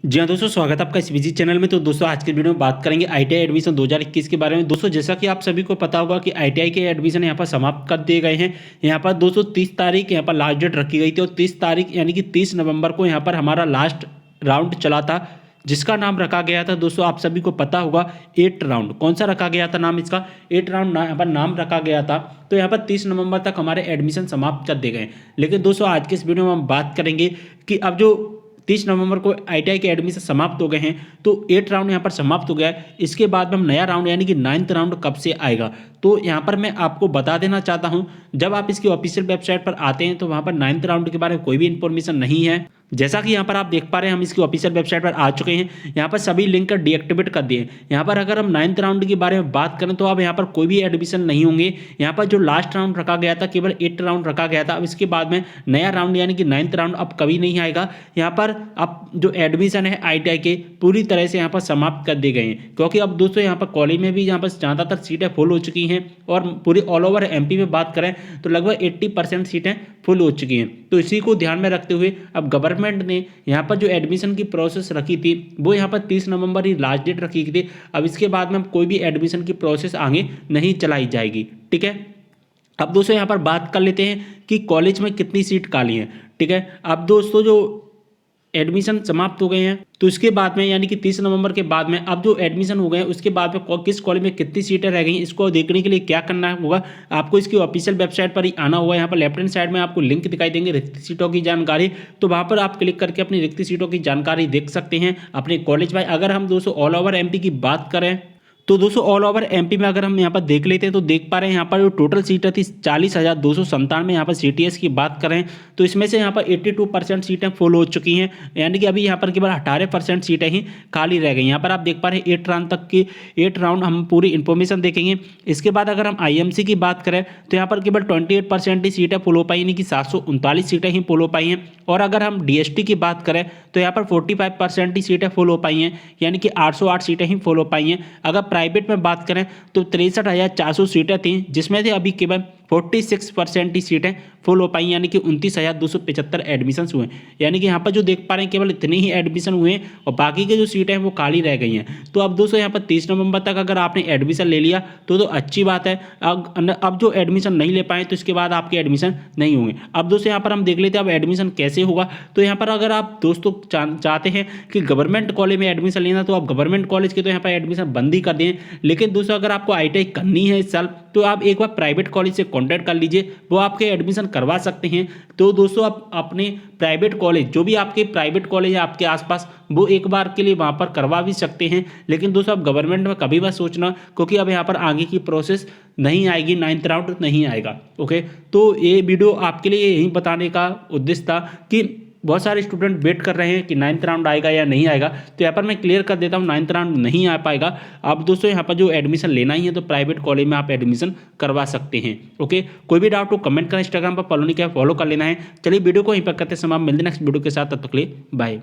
जी हाँ दोस्तों, स्वागत है आपका इस विजी चैनल में। तो दोस्तों आज के वीडियो में बात करेंगे आईटीआई एडमिशन 2021 के बारे में। दोस्तों जैसा कि आप सभी को पता होगा कि आईटीआई के एडमिशन यहाँ पर समाप्त कर दिए गए हैं। यहाँ पर दोस्तों 30 तारीख यहाँ पर लास्ट डेट रखी गई थी और 30 तारीख यानी कि 30 नवंबर को यहाँ पर हमारा लास्ट राउंड चला था, जिसका नाम रखा गया था दोस्तों आप सभी को पता होगा 8 राउंड। कौन सा रखा गया था नाम इसका? 8 राउंड यहाँ पर नाम रखा गया था। तो यहाँ पर 30 नवंबर तक हमारे एडमिशन समाप्त कर दिए गए। लेकिन दोस्तों आज के इस वीडियो में हम बात करेंगे कि अब जो 30 नवंबर को आईटीआई के एडमिशन समाप्त हो गए हैं, तो 8 राउंड यहाँ पर समाप्त हो गया है। इसके बाद में हम नया राउंड यानी कि 9th राउंड कब से आएगा, तो यहाँ पर मैं आपको बता देना चाहता हूँ। जब आप इसकी ऑफिशियल वेबसाइट पर आते हैं तो वहाँ पर 9th राउंड के बारे में कोई भी इंफॉर्मेशन नहीं है। जैसा कि यहाँ पर आप देख पा रहे हैं, हम इसकी ऑफिशियल वेबसाइट पर आ चुके हैं। यहाँ पर सभी लिंक डीएक्टिवेट कर दिए। यहाँ पर अगर हम 9th राउंड के बारे में बात करें तो अब यहाँ पर कोई भी एडमिशन नहीं होंगे। यहाँ पर जो लास्ट राउंड रखा गया था केवल 8 राउंड रखा गया था। अब इसके बाद में नया राउंड यानी कि 9th राउंड अब कभी नहीं आएगा। यहाँ पर अब जो एडमिशन है आईटीआई के पूरी तरह से यहाँ पर समाप्त कर दिए गए हैं, क्योंकि अब दोस्तों यहाँ पर कॉलेज में भी यहाँ पर ज़्यादातर सीटें फुल हो चुकी हैं और पूरी ऑल ओवर एमपी में बात करें तो लगभग 80% सीटें फुल हो चुकी हैं। तो इसी को ध्यान में रखते हुए अब गवर्नमेंट ने यहाँ पर जो एडमिशन की प्रोसेस रखी थी वो यहाँ पर 30 नवंबर ही लास्ट डेट रखी थी। अब इसके बाद में कोई भी एडमिशन की प्रोसेस आगे नहीं चलाई जाएगी। ठीक है, अब दोस्तों यहाँ पर बात कर लेते हैं कि कॉलेज में कितनी सीट खाली हैं। ठीक है, अब दोस्तों जो एडमिशन समाप्त हो गए हैं तो इसके बाद में यानी कि 30 नवंबर के बाद में अब जो एडमिशन हो गए हैं उसके बाद में किस कॉलेज में कितनी सीटें रह गई हैं, इसको देखने के लिए क्या करना होगा, आपको इसकी ऑफिशियल वेबसाइट पर ही आना होगा। यहाँ पर लेफ्ट हैंड साइड में आपको लिंक दिखाई देंगे रिक्त सीटों की जानकारी, तो वहाँ पर आप क्लिक करके अपनी रिक्त सीटों की जानकारी देख सकते हैं अपने कॉलेज वाइज। अगर हम दोस्तों ऑल ओवर एमपी की बात करें तो दोस्तों ऑल ओवर एमपी में अगर हम यहाँ पर देख लेते हैं तो देख पा रहे हैं यहाँ पर जो टोटल सीटें थी 40,297। यहाँ पर सीटीएस की बात करें तो इसमें से यहाँ पर 82% सीटें फुल हो चुकी हैं, यानी कि अभी यहाँ पर केवल 18% सीटें ही खाली रह गई। यहाँ पर आप देख पा रहे हैं 8 राउंड तक की 8 राउंड हम पूरी इन्फॉर्मेशन देखेंगे। इसके बाद अगर हम आईएमसी की बात करें तो यहाँ पर केवल 28% ही सीटें फुल हो पाई, यानी कि 739 सीटें ही फुल हो पाई हैं। और अगर हम डीएसटी की बात करें तो यहाँ पर 45% ही सीटें फुल हो पाई हैं, यानी कि 808 सीटें ही फुल हो पाई हैं। अगर प्राइवेट में बात करें तो 63,400 सीटें थी, जिसमें से अभी केवल 46% ही सीटें फुल हो पाई, यानी कि 29,275 एडमिशन हुए। यानी कि यहाँ पर जो देख पा रहे हैं केवल इतने ही एडमिशन हुए हैं और बाकी के जो सीटें हैं वो खाली रह गई हैं। तो अब दोस्तों यहाँ पर 30 नवंबर तक अगर आपने एडमिशन ले लिया तो अच्छी बात है। अब जो एडमिशन नहीं ले पाए तो इसके बाद आपके एडमिशन नहीं होंगे। अब दोस्तों यहाँ पर हम देख लेते हैं अब एडमिशन कैसे होगा। तो यहाँ पर अगर आप दोस्तों चाहते हैं कि गवर्नमेंट कॉलेज में एडमिशन लेना तो आप गवर्नमेंट कॉलेज के तो यहाँ पर एडमिशन बंद ही कर दें। लेकिन दोस्तों अगर आपको आईटीआई करनी है इस साल तो आप एक बार प्राइवेट कॉलेज से कांटेक्ट कर लीजिए, वो आपके एडमिशन करवा सकते हैं। तो दोस्तों आप अपने प्राइवेट कॉलेज जो भी आपके प्राइवेट कॉलेज है आपके आसपास वो एक बार के लिए वहाँ पर करवा भी सकते हैं। लेकिन दोस्तों आप गवर्नमेंट में कभी मत सोचना, क्योंकि अब यहाँ पर आगे की प्रोसेस नहीं आएगी, 9th राउंड नहीं आएगा। ओके, तो ये वीडियो आपके लिए यही बताने का उद्देश्य था कि बहुत सारे स्टूडेंट वेट कर रहे हैं कि 9th राउंड आएगा या नहीं आएगा। तो यहाँ पर मैं क्लियर कर देता हूँ 9th राउंड नहीं आ पाएगा। अब दोस्तों यहाँ पर जो एडमिशन लेना ही है तो प्राइवेट कॉलेज में आप एडमिशन करवा सकते हैं। ओके, कोई भी डाउट हो कमेंट करें, इंस्टाग्राम पर फॉलो नहीं किया फॉलो कर लेना है। चलिए वीडियो को यहीं पर करते समय मिलते नेक्स्ट वीडियो के साथ, तब तक के लिए बाय।